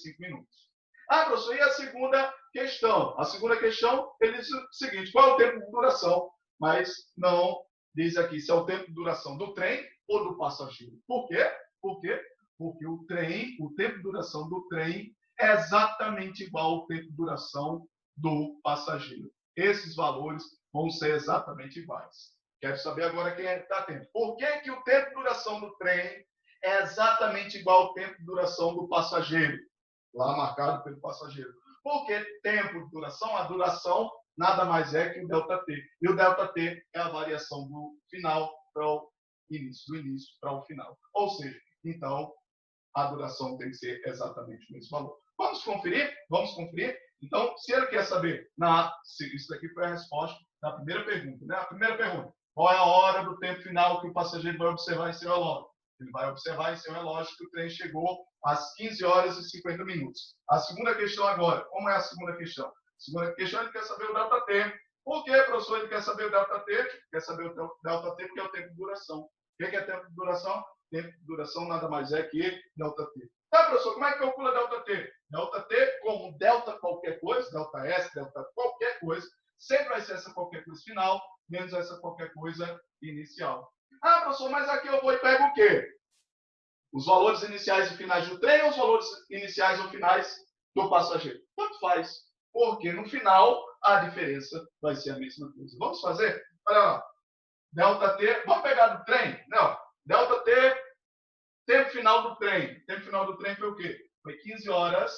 45 minutos. Ah, professor, e a segunda questão? A segunda questão, ele diz o seguinte, qual é o tempo de duração? Mas não diz aqui se é o tempo de duração do trem ou do passageiro. Por quê? Por quê? Porque o tempo de duração do trem é exatamente igual ao tempo de duração do passageiro. Esses valores vão ser exatamente iguais. Quero saber agora quem está atento. Por que o tempo de duração do trem é exatamente igual ao tempo de duração do passageiro? Lá marcado pelo passageiro. Porque tempo de duração, a duração nada mais é que o ΔT. E o ΔT é a variação do final para o início, do início para o final. Ou seja, então, a duração tem que ser exatamente o mesmo valor. Vamos conferir? Vamos conferir? Então, se ele quer saber, isso aqui foi a resposta da primeira pergunta, né? A primeira pergunta, qual é a hora do tempo final que o passageiro vai observar em seu relógio? Ele vai observar em seu relógio que o trem chegou às 15 horas e 50 minutos. A segunda questão agora, como é a segunda questão? A segunda questão, ele quer saber o ΔT. Por que, professor, ele quer saber o ΔT? Quer saber o ΔT porque é o tempo de duração. O que é tempo de duração? Tempo de duração nada mais é que ΔT. Tá, professor, como é que calcula ΔT? ΔT, como delta qualquer coisa, delta S, delta qualquer coisa, sempre vai ser essa qualquer coisa final, menos essa qualquer coisa inicial. Ah, professor, mas aqui eu vou e pego o quê? Os valores iniciais e finais do trem ou os valores iniciais ou finais do passageiro? Tanto faz, porque no final a diferença vai ser a mesma coisa. Vamos fazer? Olha lá. ΔT, vamos pegar do trem? Não. ΔT, tempo final do trem. Tempo final do trem foi o quê? Foi 15 horas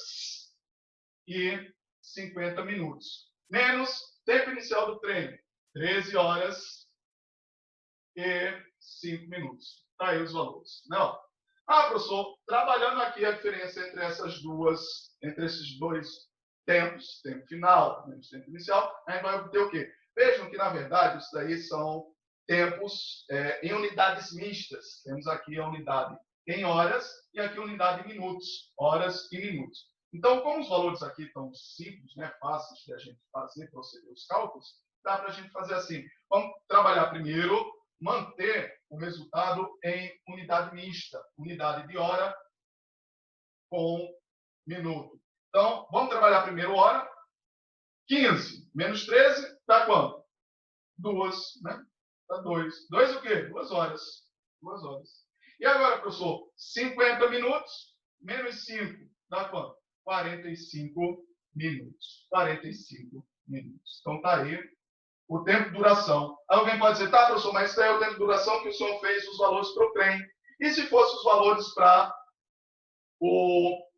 e 50 minutos. Menos tempo inicial do trem, 13 horas e 5 minutos. Está aí os valores. Não. Ah, professor, trabalhando aqui a diferença entre esses dois tempos, tempo final, menos tempo inicial, a gente vai obter o quê? Vejam que, na verdade, isso daí são tempos em unidades mistas. Temos aqui a unidade em horas e aqui a unidade em minutos, horas e minutos. Então, como os valores aqui estão simples, né, fáceis de a gente fazer, proceder os cálculos, dá para a gente fazer assim. Vamos trabalhar primeiro, manter o resultado em unidade mista, unidade de hora com minuto. Então, vamos trabalhar primeiro hora. 15 menos 13 dá quanto? 2, né? Dá 2. 2 o quê? 2 horas. 2 horas. E agora, professor, 50 minutos menos 5 dá quanto? 45 minutos. 45 minutos. Então, está aí o tempo de duração. Alguém pode dizer, tá, professor, mas isso aí é o tempo de duração que o senhor fez os valores para o trem. E se fosse os valores para o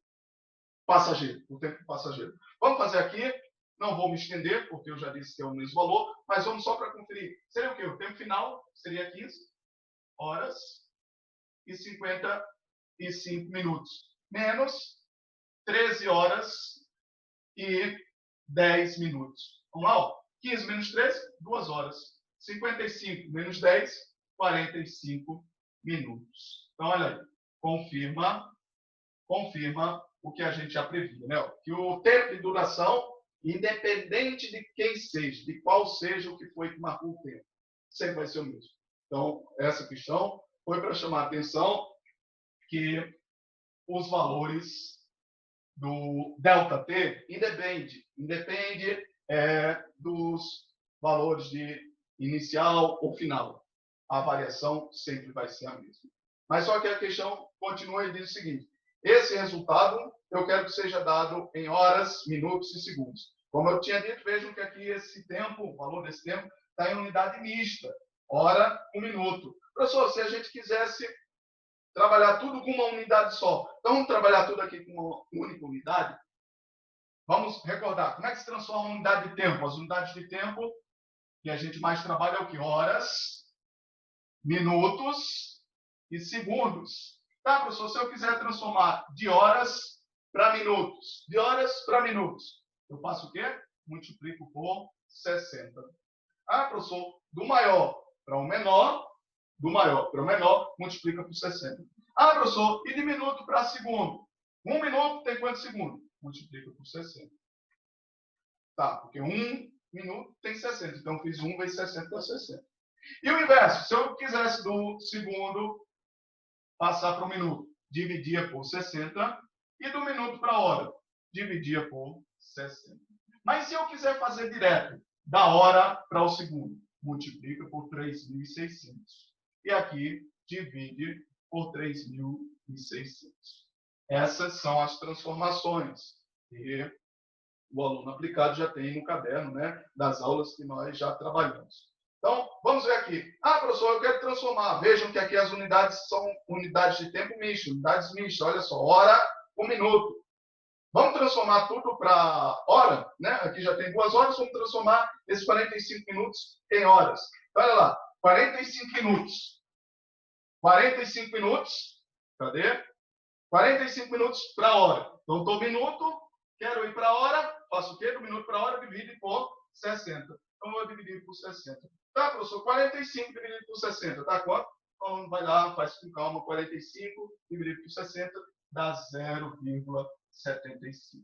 passageiro, o tempo do passageiro? Vamos fazer aqui. Não vou me estender, porque eu já disse que é o mesmo valor, mas vamos só para conferir. Seria o quê? O tempo final seria 15 horas e 55 minutos. Menos 13 horas e 10 minutos. Vamos lá, ó. 15 menos 13, 2 horas. 55 menos 10, 45 minutos. Então, olha aí. Confirma o que a gente já previa, né? Que o tempo de duração, independente de quem seja, de qual seja o que foi que marcou o tempo, sempre vai ser o mesmo. Então, essa questão foi para chamar a atenção que os valores do ΔT independe dos valores de inicial ou final. A variação sempre vai ser a mesma. Mas só que a questão continua e diz o seguinte: esse resultado eu quero que seja dado em horas, minutos e segundos. Como eu tinha dito, vejam que aqui esse tempo, o valor desse tempo, está em unidade mista. Hora, 1 minuto. Professor, se a gente quisesse trabalhar tudo com uma unidade só, então vamos trabalhar tudo aqui com uma única unidade? Vamos recordar, como é que se transforma a unidade de tempo? As unidades de tempo que a gente mais trabalha é o que? Horas, minutos e segundos. Tá, professor, se eu quiser transformar de horas para minutos, eu faço o quê? Multiplico por 60. Ah, professor, do maior para o menor, multiplica por 60. Ah, professor, e de minuto para segundo? 1 minuto tem quantos segundos? Multiplica por 60. Tá, porque 1 minuto tem 60. Então, fiz 1 vezes 60 dá 60. E o inverso, se eu quisesse do segundo passar para o minuto, dividia por 60 E do minuto para a hora, dividia por 60. Mas se eu quiser fazer direto, da hora para o segundo, multiplica por 3.600. E aqui, divide por 3.600. Essas são as transformações que o aluno aplicado já tem no caderno, né, das aulas que nós já trabalhamos. Então, vamos ver aqui. Ah, professor, eu quero transformar. Vejam que aqui as unidades são unidades de tempo misto, unidades mistas. Olha só, hora por minuto. Vamos transformar tudo para hora, né? Aqui já tem 2 horas, vamos transformar esses 45 minutos em horas. Então, olha lá, 45 minutos. 45 minutos, cadê? 45 minutos para hora. Então, estou minuto, quero ir para a hora, faço o quê? Do minuto para a hora, divide por 60. Então, vou dividir por 60. Tá, professor? 45 dividido por 60, tá quanto? Então, vai lá, faz com calma, 45 dividido por 60 dá 0,75.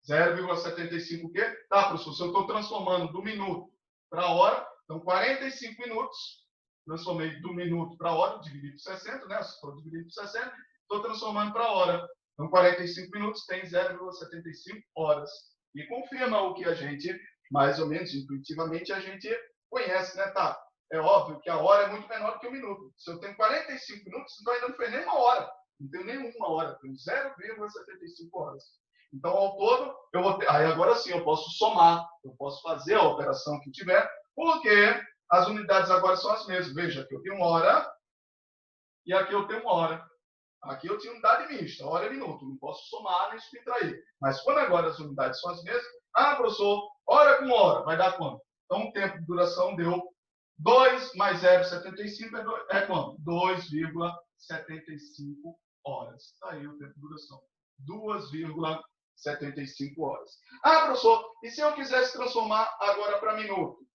0,75 o quê? Tá, professor, se eu estou transformando do minuto para a hora, então 45 minutos, transformei do minuto para a hora, dividi por 60, né? Se for dividido por 60, estou transformando para a hora. Então, 45 minutos tem 0,75 horas. E confirma o que a gente, mais ou menos intuitivamente, a gente conhece, né? Tá? É óbvio que a hora é muito menor que o minuto. Se eu tenho 45 minutos, então ainda não fez nem uma hora. Não tenho nenhuma hora, tenho 0,75 horas. Então, ao todo, eu vou ter... Aí agora sim, eu posso somar, eu posso fazer a operação que tiver, porque as unidades agora são as mesmas. Veja, aqui eu tenho uma hora e aqui eu tenho uma hora. Aqui eu tinha unidade mista, hora e minuto. Não posso somar nem subtrair. Mas quando agora as unidades são as mesmas, ah, professor, hora com hora, vai dar quanto? Então, o tempo de duração deu 2 mais 0,75 é quanto? 2,75 horas. Está aí o tempo de duração. 2,75 horas. Ah, professor, e se eu quisesse transformar agora para minuto?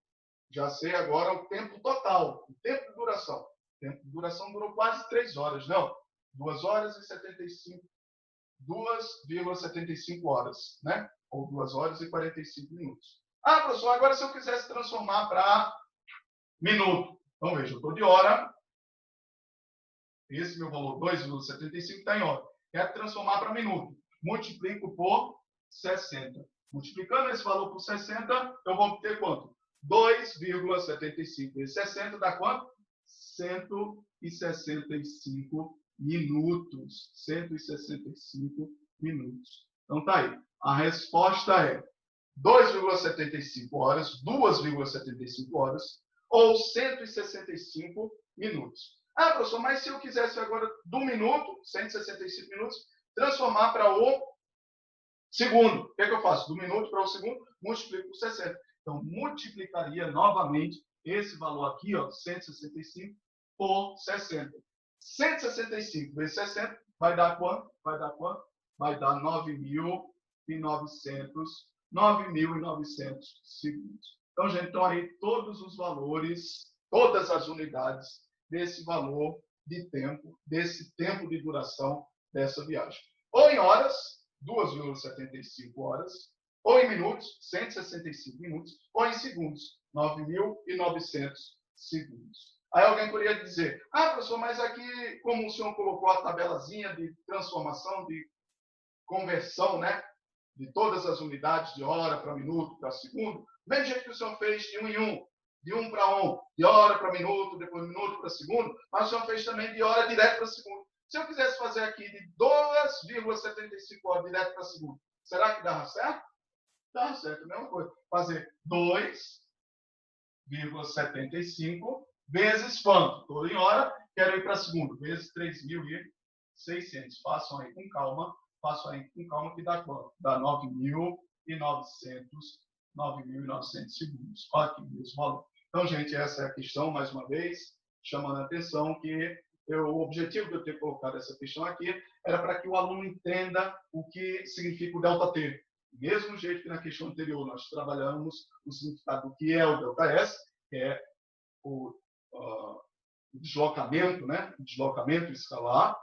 Já sei agora o tempo total, o tempo de duração. O tempo de duração durou quase 3 horas, não? 2 horas e 75, 2,75 horas, né? Ou 2 horas e 45 minutos. Ah, professor, agora se eu quisesse transformar para minuto. Então, veja, eu estou de hora. Esse meu valor, 2,75, está em hora. Quero transformar para minuto. Multiplico por 60. Multiplicando esse valor por 60, eu vou obter quanto? 2,75 vezes 60 dá quanto? 165 minutos. 165 minutos. Então, tá aí. A resposta é 2,75 horas, 2,75 horas ou 165 minutos. Ah, professor, mas se eu quisesse agora do minuto, 165 minutos, transformar para o segundo, o que é que eu faço? Do minuto para o segundo, multiplico por 60. Então, multiplicaria novamente esse valor aqui, ó, 165 por 60. 165 vezes 60 vai dar quanto? Vai dar quanto? Vai dar 9.900 segundos. Então, gente, estão aí todos os valores, todas as unidades desse valor de tempo, desse tempo de duração dessa viagem. Ou em horas, 2,75 horas, ou em minutos, 165 minutos, ou em segundos, 9.900 segundos. Aí alguém poderia dizer, ah, professor, mas aqui, como o senhor colocou a tabelazinha de transformação, de conversão, né, de todas as unidades de hora para minuto, para segundo, do mesmo jeito que o senhor fez de 1 em 1, de 1 para 1, de hora para minuto, depois minuto para segundo, mas o senhor fez também de hora direto para segundo. Se eu quisesse fazer aqui de 2,75 horas direto para segundo, será que dava certo? Dá certo, a mesma coisa. Fazer 2,75 vezes quanto? Estou em hora, quero ir para segundo, vezes 3.600. Façam aí com calma, que dá quanto? Dá 9.900 segundos. Olha aqui o mesmo valor. Então, gente, essa é a questão, mais uma vez, chamando a atenção que o objetivo de eu ter colocado essa questão aqui era para que o aluno entenda o que significa o ΔT. Do mesmo jeito que na questão anterior nós trabalhamos o significado do que é o ΔS, que é o deslocamento, né? O deslocamento escalar.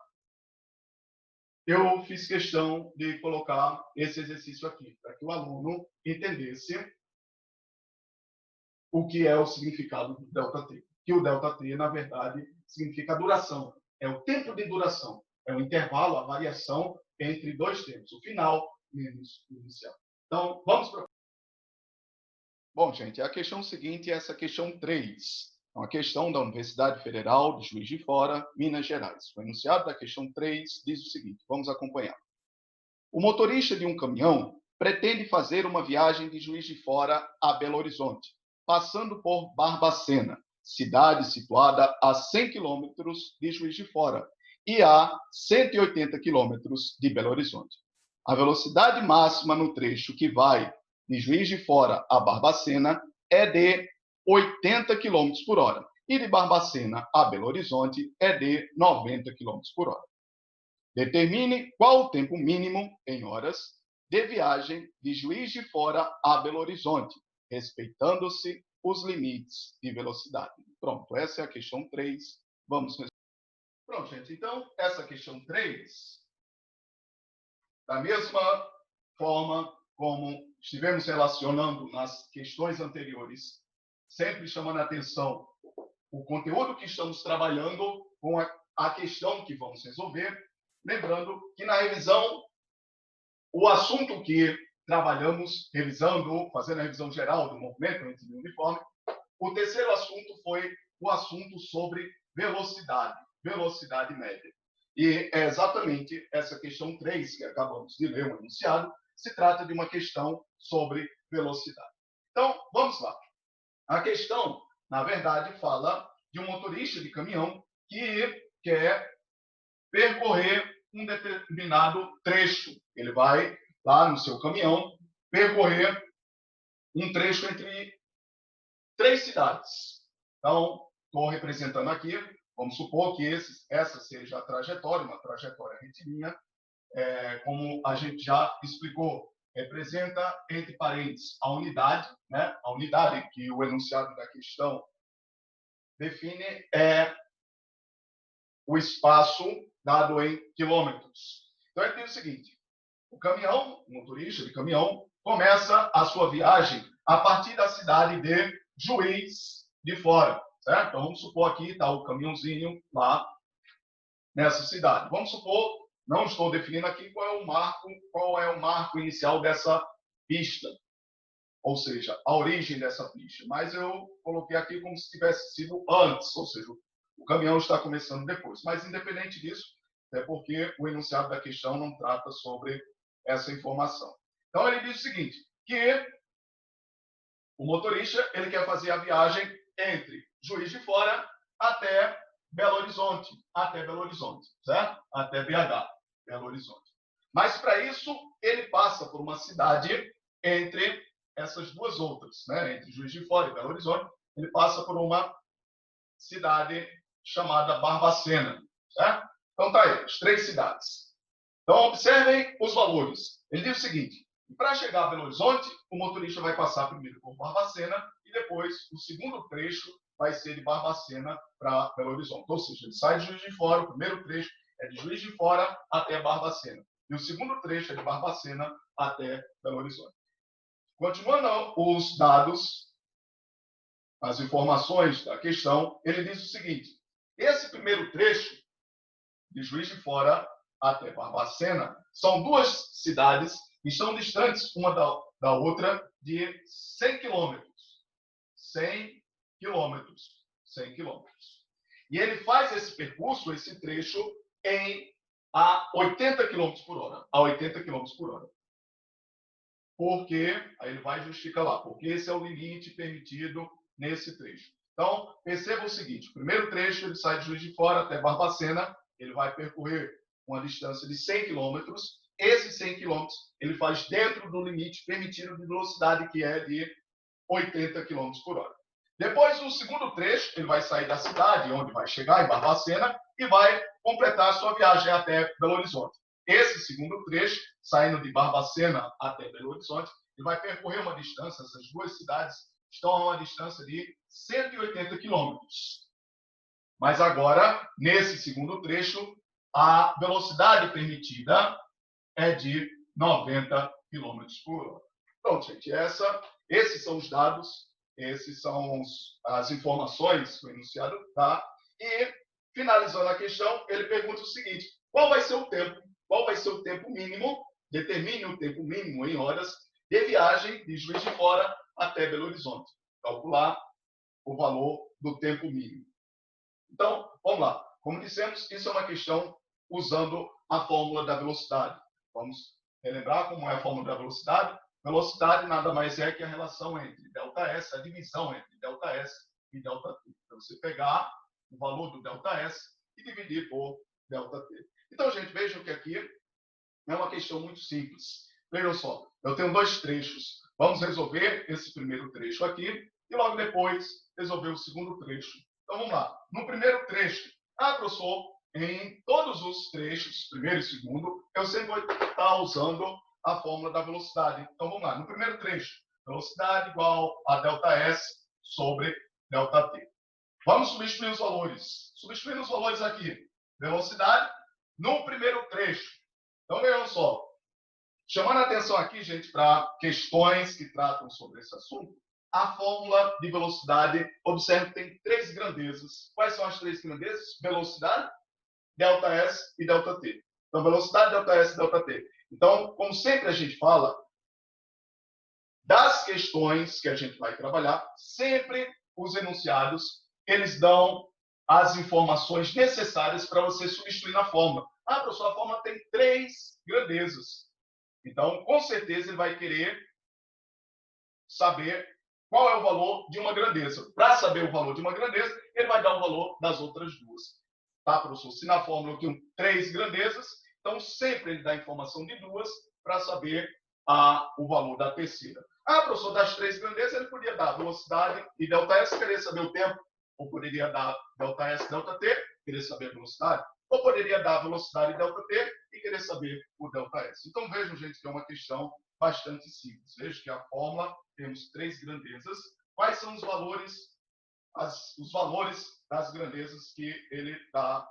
Eu fiz questão de colocar esse exercício aqui, para que o aluno entendesse o que é o significado do ΔT. Que o ΔT, na verdade, significa a duração. É o tempo de duração. É o intervalo, a variação entre dois termos, o final menos o inicial. Então, vamos para... Bom, gente, a questão seguinte é essa questão 3. É uma questão da Universidade Federal de Juiz de Fora, Minas Gerais. O enunciado da questão 3 diz o seguinte, vamos acompanhar. O motorista de um caminhão pretende fazer uma viagem de Juiz de Fora a Belo Horizonte, passando por Barbacena, cidade situada a 100 quilômetros de Juiz de Fora e a 180 quilômetros de Belo Horizonte. A velocidade máxima no trecho que vai de Juiz de Fora a Barbacena é de 80 km por hora e de Barbacena a Belo Horizonte é de 90 km por hora. Determine qual o tempo mínimo, em horas, de viagem de Juiz de Fora a Belo Horizonte, respeitando-se os limites de velocidade. Pronto, essa é a questão 3. Vamos resolver. Pronto, gente. Então, essa questão 3, da mesma forma como estivemos relacionando nas questões anteriores, sempre chamando a atenção o conteúdo que estamos trabalhando com a questão que vamos resolver. Lembrando que na revisão, o assunto que trabalhamos, revisando, fazendo a revisão geral do movimento entre uniforme, o terceiro assunto foi o assunto sobre velocidade, velocidade média. E é exatamente essa questão 3 que acabamos de ler, o enunciado, se trata de uma questão sobre velocidade. Então, vamos lá. A questão, na verdade, fala de um motorista de caminhão que quer percorrer um determinado trecho. Ele vai lá no seu caminhão percorrer um trecho entre 3 cidades. Então, estou representando aqui, vamos supor que essa seja a trajetória, uma trajetória retilínea, como a gente já explicou, representa, entre parênteses, a unidade, né? A unidade que o enunciado da questão define é o espaço dado em quilômetros. Então, ele diz o seguinte, o caminhão, o motorista de caminhão, começa a sua viagem a partir da cidade de Juiz de Fora, certo? Então, vamos supor aqui está o caminhãozinho lá nessa cidade. Vamos supor, não estou definindo aqui qual é o marco inicial dessa pista, ou seja, a origem dessa pista, mas eu coloquei aqui como se tivesse sido antes, ou seja, o caminhão está começando depois. Mas, independente disso, é porque o enunciado da questão não trata sobre essa informação. Então, ele diz o seguinte, que o motorista ele quer fazer a viagem entre Juiz de Fora até Belo Horizonte, certo? Até BH, Belo Horizonte. Mas, para isso, ele passa por uma cidade entre essas duas outras, né? Entre Juiz de Fora e Belo Horizonte, ele passa por uma cidade chamada Barbacena, certo? Então, tá aí, as 3 cidades. Então, observem os valores. Ele diz o seguinte, para chegar a Belo Horizonte, o motorista vai passar primeiro por Barbacena e depois o segundo trecho vai ser de Barbacena para Belo Horizonte. Ou seja, ele sai de Juiz de Fora, o primeiro trecho é de Juiz de Fora até Barbacena. E o segundo trecho é de Barbacena até Belo Horizonte. Continuando os dados, as informações da questão, ele diz o seguinte, esse primeiro trecho de Juiz de Fora até Barbacena são 2 cidades que estão distantes uma da outra de 100 quilômetros. 100 quilômetros. 100 quilômetros. E ele faz esse percurso, esse trecho, a 80 km por hora. A 80 km por hora. Porque, aí ele vai e justifica lá, porque esse é o limite permitido nesse trecho. Então, perceba o seguinte, o primeiro trecho ele sai de Juiz de Fora até Barbacena, ele vai percorrer uma distância de 100 km. Esses 100 km ele faz dentro do limite permitido de velocidade, que é de 80 km por hora. Depois, no segundo trecho, ele vai sair da cidade, onde vai chegar, em Barbacena, e vai completar a sua viagem até Belo Horizonte. Esse segundo trecho, saindo de Barbacena até Belo Horizonte, ele vai percorrer uma distância, essas 2 cidades estão a uma distância de 180 quilômetros. Mas agora, nesse segundo trecho, a velocidade permitida é de 90 km por hora. Pronto, gente, esses são os dados, esses são as informações que o enunciado dá. E, finalizando a questão, ele pergunta o seguinte, qual vai ser o tempo qual vai ser o tempo mínimo, determine o tempo mínimo em horas de viagem de Juiz de Fora até Belo Horizonte. Calcular o valor do tempo mínimo. Então, vamos lá. Como dissemos, isso é uma questão usando a fórmula da velocidade. Vamos relembrar como é a fórmula da velocidade. Velocidade nada mais é que a relação entre ΔS, a divisão entre ΔS e ΔT. Então, você pegar o valor do ΔS e dividir por ΔT. Então, gente, vejam que aqui é uma questão muito simples. Vejam só, eu tenho dois trechos. Vamos resolver esse primeiro trecho aqui e logo depois resolver o segundo trecho. Então, vamos lá. No primeiro trecho, professor, em todos os trechos, primeiro e segundo, eu sempre vou estar usando a fórmula da velocidade. Então, vamos lá. No primeiro trecho, velocidade igual a ΔS sobre ΔT. Vamos substituir os valores. Substituindo os valores aqui. Velocidade no primeiro trecho. Então, vejam só. Chamando a atenção aqui, gente, para questões que tratam sobre esse assunto, a fórmula de velocidade, observe que tem três grandezas. Quais são as três grandezas? Velocidade, ΔS e ΔT. Então, velocidade, ΔS e ΔT. Então, como sempre a gente fala, das questões que a gente vai trabalhar, sempre os enunciados, eles dão as informações necessárias para você substituir na fórmula. Professor, a fórmula tem três grandezas. Então, com certeza, ele vai querer saber qual é o valor de uma grandeza. Para saber o valor de uma grandeza, ele vai dar o valor das outras duas. Tá, professor? Se na fórmula eu tenho três grandezas, então sempre ele dá a informação de duas para saber o valor da terceira. Professor, das três grandezas, ele podia dar velocidade e ΔS, querer saber o tempo. Ou poderia dar ΔS e ΔT, querer saber a velocidade. Ou poderia dar velocidade e ΔT e querer saber o ΔS. Então, vejam, gente, que é uma questão bastante simples. Veja que a fórmula, temos três grandezas. Quais são os valores das grandezas que ele dá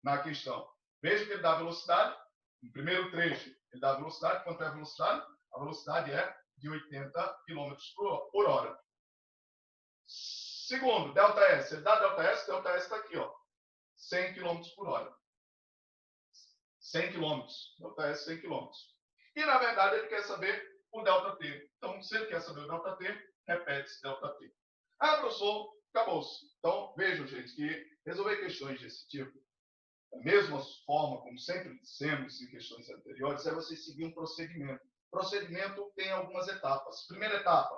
na questão? Veja que ele dá velocidade. No primeiro trecho, ele dá velocidade. Quanto é a velocidade? A velocidade é de 80 km por hora. Segundo, ΔS. Ele dá ΔS está aqui, ó, 100 km por hora. 100 km. ΔS 100 km. E, na verdade, ele quer saber o ΔT. Então, se ele quer saber o ΔT, repete-se ΔT. Professor, acabou-se. Então, vejam, gente, que resolver questões desse tipo, da mesma forma como sempre dissemos em questões anteriores, é você seguir um procedimento. O procedimento tem algumas etapas. Primeira etapa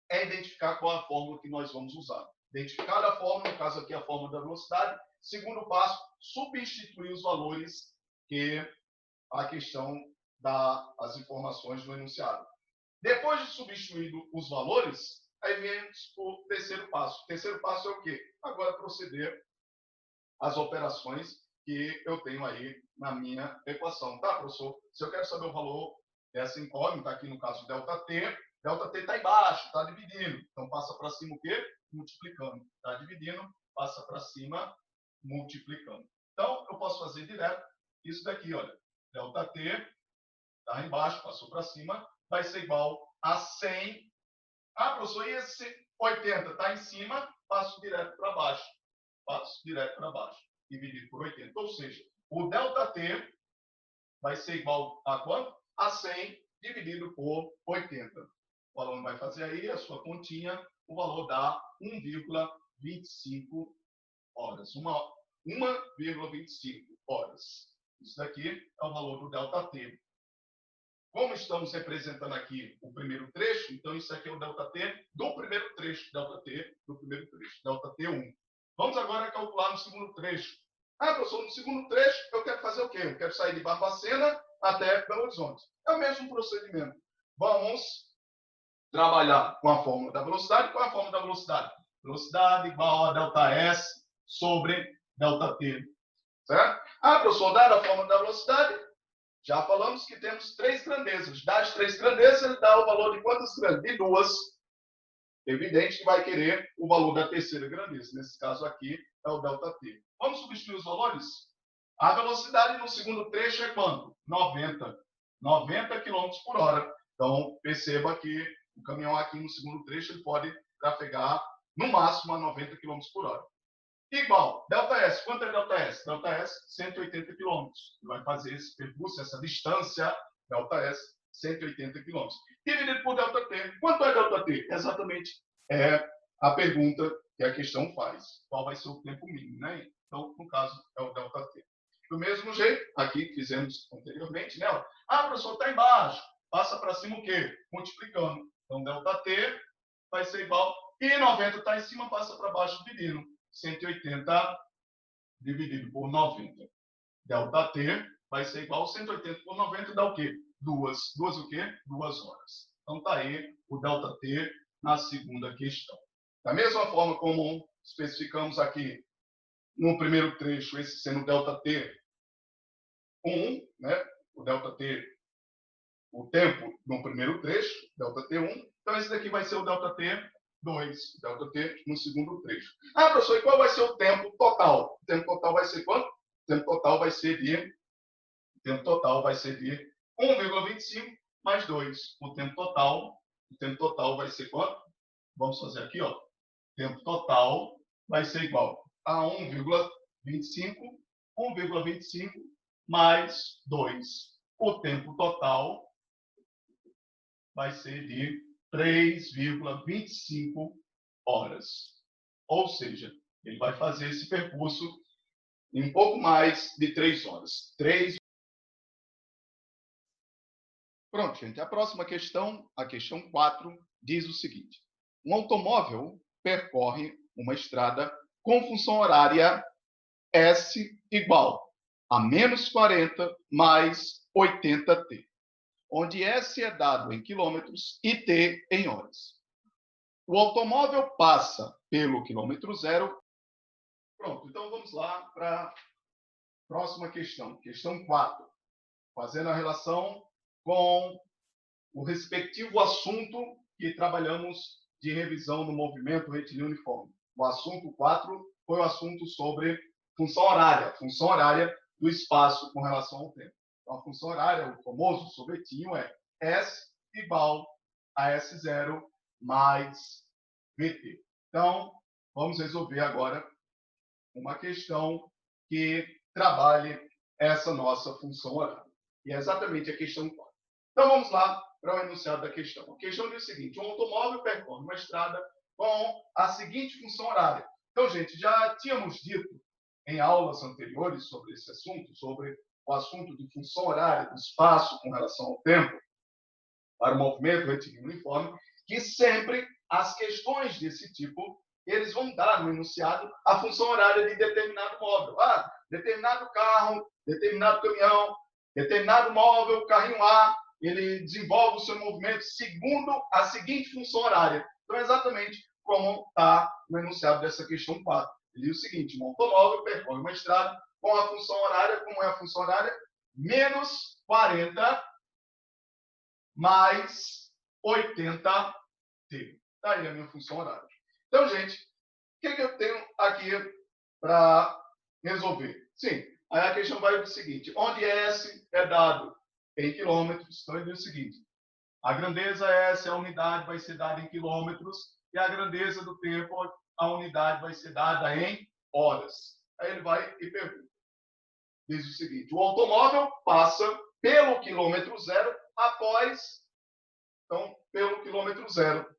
é identificar qual a fórmula que nós vamos usar. Identificar a fórmula, no caso aqui a fórmula da velocidade. Segundo passo, substituir os valores que a questão dá as informações do enunciado. Depois de substituir os valores, aí vem o terceiro passo. O terceiro passo é o quê? Agora proceder às operações que eu tenho aí na minha equação. Tá, professor? Se eu quero saber o valor dessa incógnita, aqui no caso ΔT, ΔT está embaixo, está dividindo. Então, passa para cima o quê? Multiplicando. Está dividindo, passa para cima, multiplicando. Então, eu posso fazer direto isso daqui, olha. ΔT está embaixo, passou para cima, vai ser igual a 100. Professor, e esse 80 está em cima, passo direto para baixo. Passo direto para baixo, dividido por 80. Ou seja, o ΔT vai ser igual a quanto? A 100 dividido por 80. O aluno vai fazer aí a sua continha, o valor dá 1,25 horas. 1,25 horas. Isso daqui é o valor do ΔT. Como estamos representando aqui o primeiro trecho, então isso aqui é o ΔT do primeiro trecho, ΔT do primeiro trecho, ΔT1. Vamos agora calcular no segundo trecho. Professor, no segundo trecho eu quero fazer o quê? Eu quero sair de Barbacena até Belo Horizonte. É o mesmo procedimento. Vamos trabalhar com a fórmula da velocidade. Qual é a fórmula da velocidade? Velocidade igual a ΔS sobre ΔT. Certo? Professor, dada a fórmula da velocidade, já falamos que temos três grandezas. Das três grandezas, ele dá o valor de quantas grandezas? De duas. Evidente que vai querer o valor da terceira grandeza. Nesse caso aqui, é o ΔT. Vamos substituir os valores? A velocidade no segundo trecho é quanto? 90. 90 km por hora. Então, perceba que o caminhão aqui no segundo trecho ele pode trafegar no máximo a 90 km por hora. igual. ΔS, quanto é ΔS? ΔS, 180 km. Vai fazer esse percurso, essa distância, ΔS, 180 km. Dividido por ΔT. Quanto é ΔT? Exatamente a pergunta que a questão faz. Qual vai ser o tempo mínimo, né? Então, no caso, é o ΔT. Do mesmo jeito, aqui fizemos anteriormente, né? Professor, está embaixo. Passa para cima o quê? Multiplicando. Então, ΔT vai ser igual. E 90 está em cima, passa para baixo dividindo. 180 dividido por 90. ΔT vai ser igual a 180 por 90, dá o quê? Duas o quê? 2 horas. Então, está aí o ΔT na segunda questão. Da mesma forma como especificamos aqui no primeiro trecho, esse sendo ΔT 1, né? O ΔT, o tempo no primeiro trecho, ΔT 1. Então, esse daqui vai ser o ΔT 2, ΔT no segundo trecho. Professor, e qual vai ser o tempo total? O tempo total vai ser quanto? O tempo total vai ser de 1,25 mais 2. O tempo total vai ser quanto? Vamos fazer aqui, ó. O tempo total vai ser igual a 1,25 mais 2. O tempo total vai ser de 3,25 horas. Ou seja, ele vai fazer esse percurso em um pouco mais de 3 horas. Pronto, gente. A próxima questão, a questão 4, diz o seguinte. Um automóvel percorre uma estrada com função horária S igual a menos 40 mais 80t, onde S é dado em quilômetros e T em horas. O automóvel passa pelo quilômetro zero. Pronto, então vamos lá para a próxima questão. Questão 4. Fazendo a relação com o respectivo assunto que trabalhamos de revisão no movimento retilíneo uniforme. O assunto 4 foi o assunto sobre função horária do espaço com relação ao tempo. Então, a função horária, o famoso sorvetinho, é S igual a S0 mais VT. Então, vamos resolver agora uma questão que trabalhe essa nossa função horária. E é exatamente a questão 4. Então, vamos lá para o enunciado da questão. A questão diz o seguinte: um automóvel percorre uma estrada com a seguinte função horária. Então, gente, já tínhamos dito em aulas anteriores sobre esse assunto, sobre o assunto de função horária do espaço com relação ao tempo, para o movimento retilíneo uniforme, que sempre as questões desse tipo, eles vão dar no enunciado a função horária de determinado móvel. Determinado carro, determinado caminhão, determinado móvel, carrinho A, ele desenvolve o seu movimento segundo a seguinte função horária. Então, é exatamente como está no enunciado dessa questão 4. Ele diz o seguinte: um automóvel percorre uma estrada com a função horária. Como é a função horária? Menos 40 mais 80t. Está aí a minha função horária. Então, gente, o que eu tenho aqui para resolver? Sim, aí a questão vai do seguinte: onde S é dado em quilômetros, então ele diz o seguinte: a grandeza S, a unidade vai ser dada em quilômetros, e a grandeza do tempo, a unidade vai ser dada em horas. Aí ele vai e pergunta. Diz o seguinte: o automóvel passa pelo quilômetro zero após, então, pelo quilômetro zero.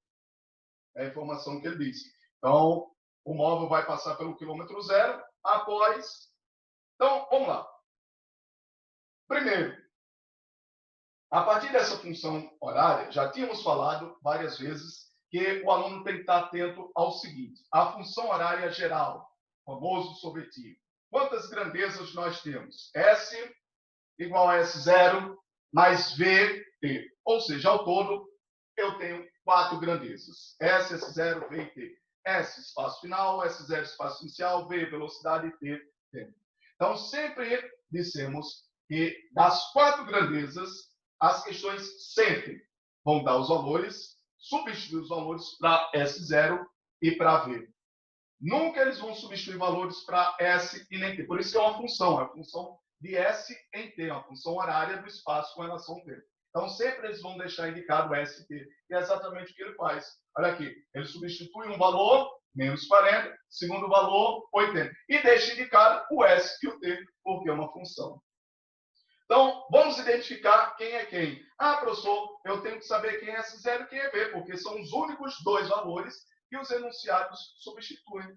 É a informação que ele diz. Então, o móvel vai passar pelo quilômetro zero após. Então, vamos lá. Primeiro, a partir dessa função horária, já tínhamos falado várias vezes que o aluno tem que estar atento ao seguinte: a função horária geral, famoso sorvetinho. Quantas grandezas nós temos? S igual a S0 mais VT. Ou seja, ao todo, eu tenho 4 grandezas. S, S0, V e T. S, espaço final, S0, espaço inicial, V, velocidade e T, tempo. Então, sempre dissemos que das 4 grandezas, as questões sempre vão dar os valores, substituir os valores para S0 e para V. Nunca eles vão substituir valores para S e nem T. Por isso que é uma função de S em T, uma função horária do espaço com relação ao tempo. Então, sempre eles vão deixar indicado o ST, que é exatamente o que ele faz. Olha aqui, ele substitui um valor, menos 40, segundo valor, 80. E deixa indicado o S e o T, porque é uma função. Então, vamos identificar quem é quem. Ah, professor, eu tenho que saber quem é S0 e quem é B, porque são os únicos dois valores que os enunciados substituem.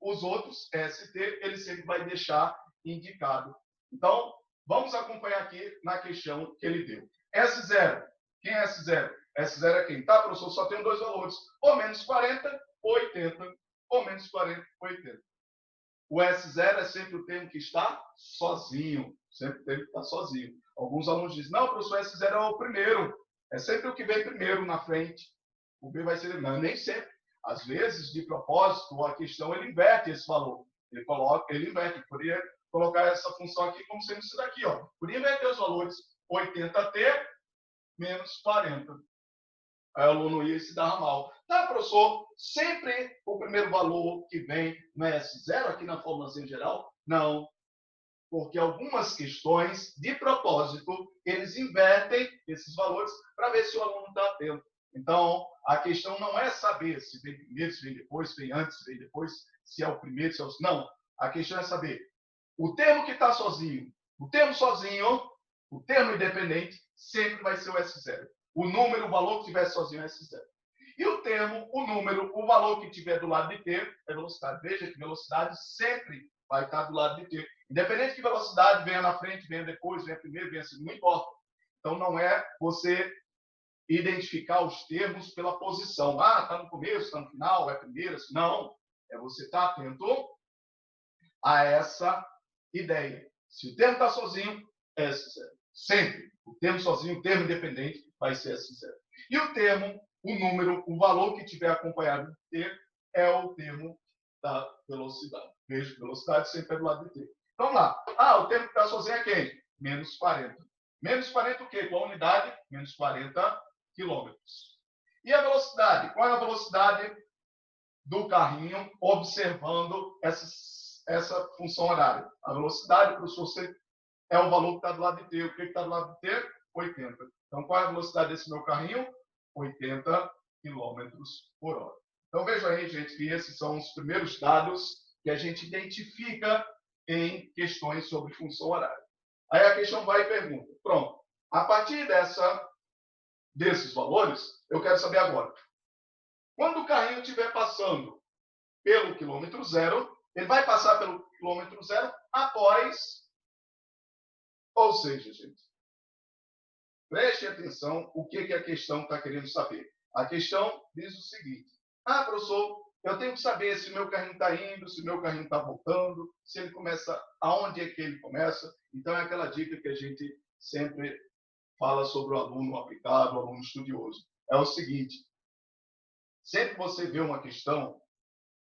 Os outros, ST, ele sempre vai deixar indicado. Então, vamos acompanhar aqui na questão que ele deu. S0. Quem é S0? S0 é quem? Tá, professor? Só tem dois valores. Ou menos 40 ou 80. Ou menos 40 ou 80. O S0 é sempre o termo que está sozinho. Sempre o termo que está sozinho. Alguns alunos dizem, não, professor, S0 é o primeiro. É sempre o que vem primeiro na frente. O B vai ser... Não, nem sempre. Às vezes, de propósito, a questão ele inverte esse valor. Ele inverte. Poderia colocar essa função aqui como sendo isso daqui. Ó. Poderia inverter os valores 80T menos 40. Aí o aluno ia se dar mal. Tá, professor, sempre o primeiro valor que vem no S0 aqui na formulazinha geral? Não. Porque algumas questões, de propósito, eles invertem esses valores para ver se o aluno está atento. Então, a questão não é saber se vem primeiro, se vem depois, se vem antes, se vem depois, se é o primeiro, se é o... Não. A questão é saber o termo que está sozinho, o termo sozinho, o termo independente, sempre vai ser o S0. O número, o valor que tiver sozinho é S0. E o termo, o número, o valor que tiver do lado de T é velocidade. Veja que velocidade sempre vai estar do lado de T. Independente que velocidade venha na frente, venha depois, venha primeiro, venha segundo, não importa. Então, não é você identificar os termos pela posição. Ah, está no começo, está no final, é primeiro. Não. É você estar atento a essa ideia. Se o termo está sozinho, é S0. Sempre. O termo sozinho, o termo independente, vai ser S0. E o termo, o número, o valor que tiver acompanhado de T, é o termo da velocidade. Veja, velocidade sempre é do lado de T. Então, vamos lá. Ah, o termo que está sozinho é quem? Menos 40. Menos 40 o quê? Qual a unidade? Menos 40 quilômetros. E a velocidade? Qual é a velocidade do carrinho observando essa função horária? A velocidade, professor, é o valor que está do lado de T. O que está do lado de T? 80. Então, qual é a velocidade desse meu carrinho? 80 km por hora. Então, veja aí, gente, que esses são os primeiros dados que a gente identifica em questões sobre função horária. Aí a questão vai e pergunta. Pronto. A partir desses valores, eu quero saber agora. Quando o carrinho estiver passando pelo quilômetro zero, ele vai passar pelo quilômetro zero após... Ou seja, gente, preste atenção o que a questão está querendo saber. A questão diz o seguinte. Ah, professor, eu tenho que saber se o meu carrinho está indo, se o meu carrinho está voltando, se ele começa, aonde é que ele começa. Então, é aquela dica que a gente sempre fala sobre o aluno aplicado, o aluno estudioso. É o seguinte, sempre que você vê uma questão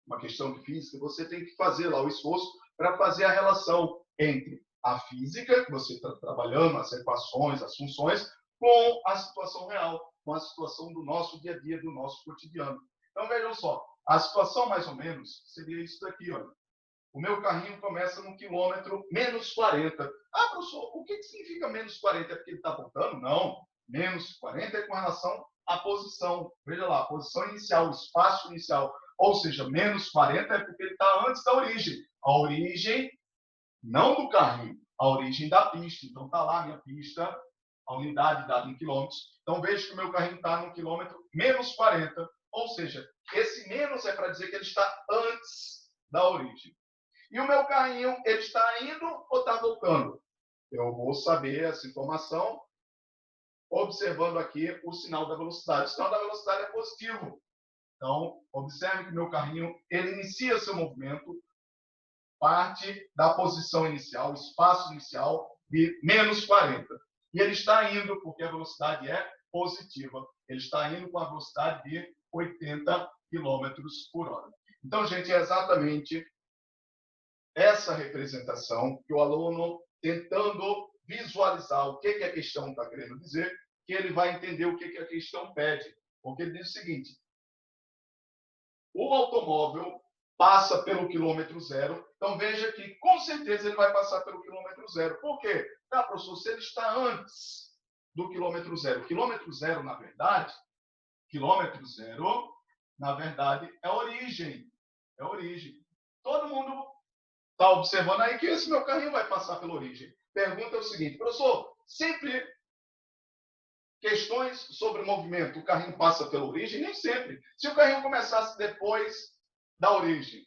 de física, você tem que fazer lá o esforço para fazer a relação entre a física, que você está trabalhando, as equações, as funções, com a situação real, com a situação do nosso dia a dia, do nosso cotidiano. Então, vejam só, a situação mais ou menos seria isso daqui, olha. O meu carrinho começa no quilômetro menos 40. Ah, professor, o que significa menos 40? É porque ele está voltando? Não. Menos 40 é com relação à posição. Veja lá, a posição inicial, o espaço inicial. Ou seja, menos 40 é porque ele está antes da origem. A origem, não do carrinho, a origem da pista. Então, está lá a minha pista, a unidade dada em quilômetros. Então, veja que o meu carrinho está no quilômetro menos 40. Ou seja, esse menos é para dizer que ele está antes da origem. E o meu carrinho, ele está indo ou está voltando? Eu vou saber essa informação observando aqui o sinal da velocidade. O sinal da velocidade é positivo. Então, observe que o meu carrinho, ele inicia seu movimento, parte da posição inicial, espaço inicial de menos 40. E ele está indo, porque a velocidade é positiva. Ele está indo com a velocidade de 80 km por hora. Então, gente, é exatamente essa representação que o aluno, tentando visualizar o que a questão está querendo dizer, que ele vai entender o que a questão pede. Porque ele diz o seguinte, o automóvel passa pelo quilômetro zero, então veja que com certeza ele vai passar pelo quilômetro zero. Por quê? Tá, professor, se ele está antes do quilômetro zero? Quilômetro zero, na verdade, é origem. É origem. Todo mundo está observando aí que esse meu carrinho vai passar pela origem. Pergunta é o seguinte, professor, sempre questões sobre movimento, o carrinho passa pela origem? Nem sempre. Se o carrinho começasse depois da origem,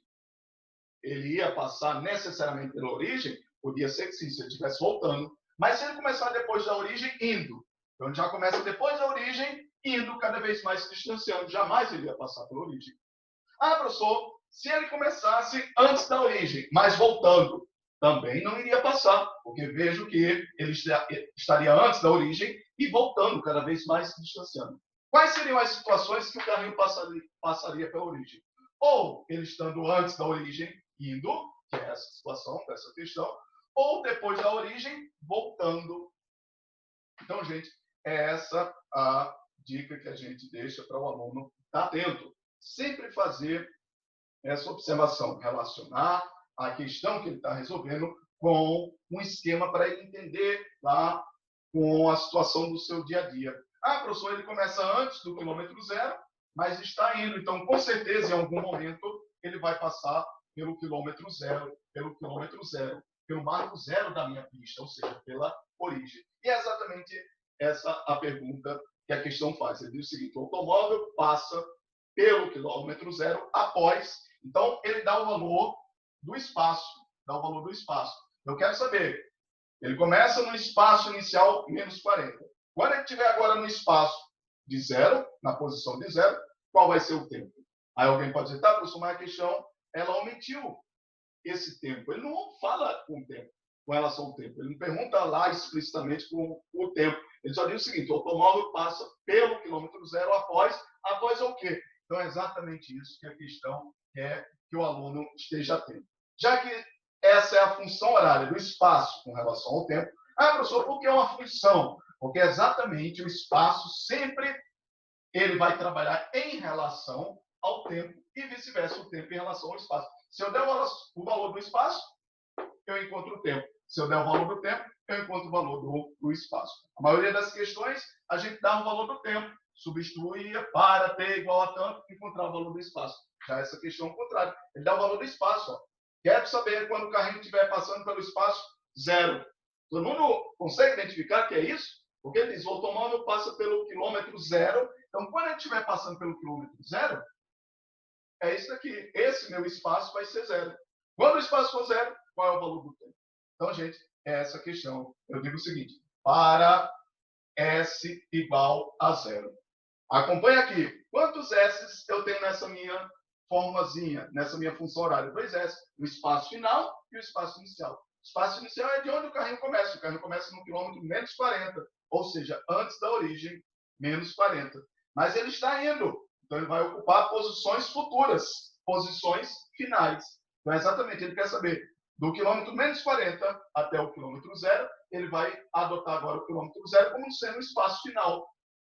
ele ia passar necessariamente pela origem? Podia ser que sim, se ele estivesse voltando. Mas se ele começar depois da origem, indo. Então, ele já começa depois da origem, indo cada vez mais se distanciando. Jamais ele ia passar pela origem. Ah, professor, se ele começasse antes da origem, mas voltando, também não iria passar, porque vejo que ele estaria antes da origem e voltando cada vez mais se distanciando. Quais seriam as situações que o carrinho passaria pela origem? Ou ele estando antes da origem, indo, que é essa situação, essa questão, ou depois da origem, voltando. Então, gente, é essa a dica que a gente deixa para o aluno estar atento. Sempre fazer essa observação, relacionar a questão que ele está resolvendo com um esquema para ele entender lá com a situação do seu dia a dia. Ah, professor, ele começa antes do quilômetro zero, mas está indo. Então, com certeza, em algum momento, ele vai passar pelo quilômetro zero, pelo marco zero da minha pista, ou seja, pela origem. E é exatamente essa a pergunta que a questão faz. Ele diz o seguinte, o automóvel passa pelo quilômetro zero após. Então, ele dá o valor do espaço. Eu quero saber, ele começa no espaço inicial menos 40. Quando ele estiver agora no espaço de zero, na posição de zero, qual vai ser o tempo? Aí alguém pode dizer, tá, professor, mas a questão, ela omitiu esse tempo. Ele não fala com o tempo, com relação ao tempo. Ele não pergunta lá explicitamente com o tempo. Ele só diz o seguinte, o automóvel passa pelo quilômetro zero após é o quê? Então, é exatamente isso que a questão quer que o aluno esteja atento. Já que essa é a função horária do espaço com relação ao tempo, professor, por que é uma função? Porque exatamente o espaço sempre ele vai trabalhar em relação ao tempo e vice-versa, o tempo em relação ao espaço. Se eu der o valor do espaço, eu encontro o tempo. Se eu der o valor do tempo, eu encontro o valor do espaço. A maioria das questões, a gente dá o valor do tempo, substituía para t igual a tanto, encontrar o valor do espaço. Já essa questão é o contrário. Ele dá o valor do espaço. Ó. Quero saber quando o carrinho estiver passando pelo espaço, zero. Todo mundo consegue identificar que é isso? Porque ele diz, o automóvel passa pelo quilômetro zero. Então, quando ele estiver passando pelo quilômetro zero, é isso aqui. Esse meu espaço vai ser zero. Quando o espaço for zero, qual é o valor do tempo? Então, gente, é essa questão. Eu digo o seguinte, para S igual a zero. Acompanha aqui. Quantos S eu tenho nessa minha formulazinha, nessa minha função horária? 2S. O espaço final e o espaço inicial. O espaço inicial é de onde o carrinho começa. O carrinho começa no quilômetro menos 40, ou seja, antes da origem, menos 40. Mas ele está indo. Então, ele vai ocupar posições futuras, posições finais. Então, exatamente, ele quer saber do quilômetro menos 40 até o quilômetro zero, ele vai adotar agora o quilômetro zero como sendo o espaço final.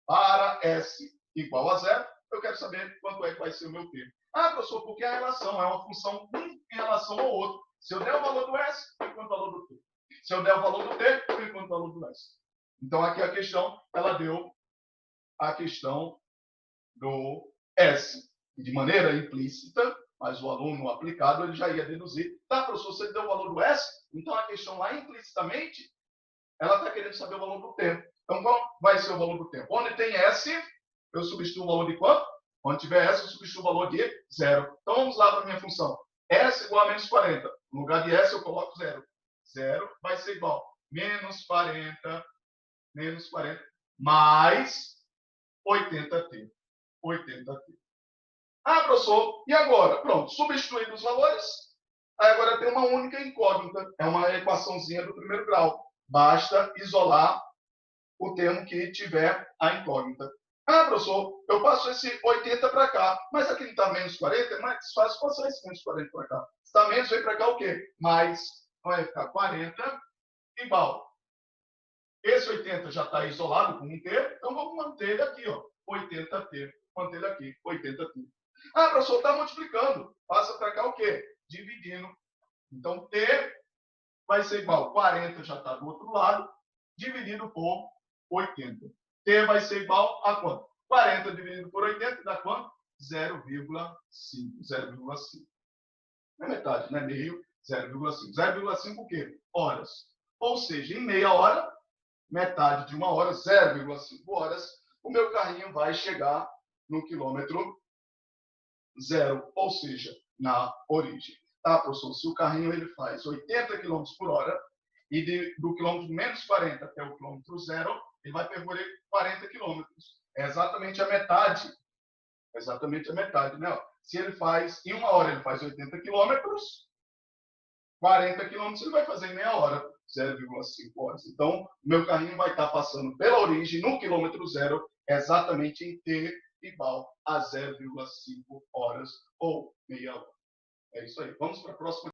Para S igual a zero, eu quero saber quanto é que vai ser o meu tempo. Professor, porque a relação é uma função em relação ao outro. Se eu der o valor do S, eu encontro o valor do T. Se eu der o valor do T, eu encontro o valor do S. Então, aqui a questão, ela deu a questão do S. E de maneira implícita, mas o aluno aplicado, ele já ia deduzir. Tá, professor, você deu o valor do S? Então, a questão lá implicitamente, ela está querendo saber o valor do tempo. Então, qual vai ser o valor do tempo? Onde tem S, eu substituo o valor de quanto? Onde tiver S, eu substituo o valor de zero. Então, vamos lá para a minha função. S igual a menos 40. No lugar de S, eu coloco zero. Zero vai ser igual a menos 40 mais 80t. 80t. Professor, e agora? Pronto, substituindo os valores, aí agora tem uma única incógnita. É uma equaçãozinha do primeiro grau. Basta isolar o termo que tiver a incógnita. Professor, eu passo esse 80 para cá, mas aqui não está menos 40, é mais fácil passar esse menos 40 para cá. Se está menos, vem para cá o quê? Mais, vai ficar 40 igual. Esse 80 já está isolado com um T, então vamos manter ele aqui, ó, 80T. Manter ele aqui, 80T. Professor, está multiplicando. Passa para cá o quê? Dividindo. Então, T vai ser igual, 40 já está do outro lado, dividido por 80. T vai ser igual a quanto? 40 dividido por 80 dá quanto? 0,5. 0,5. Não é metade, não é meio, 0,5. 0,5 o quê? Horas. Ou seja, em meia hora, metade de uma hora, 0,5 horas, o meu carrinho vai chegar no quilômetro zero, ou seja, na origem. Tá, professor? Se o carrinho ele faz 80 km por hora e do quilômetro menos 40 até o quilômetro zero, ele vai percorrer 40 km. É exatamente a metade. Exatamente a metade, né? Se ele faz, em uma hora ele faz 80 km, 40 km ele vai fazer em meia hora, 0,5 horas. Então, o meu carrinho vai estar passando pela origem no quilômetro zero, exatamente em T igual a 0,5 horas ou meia hora. É isso aí. Vamos para a próxima.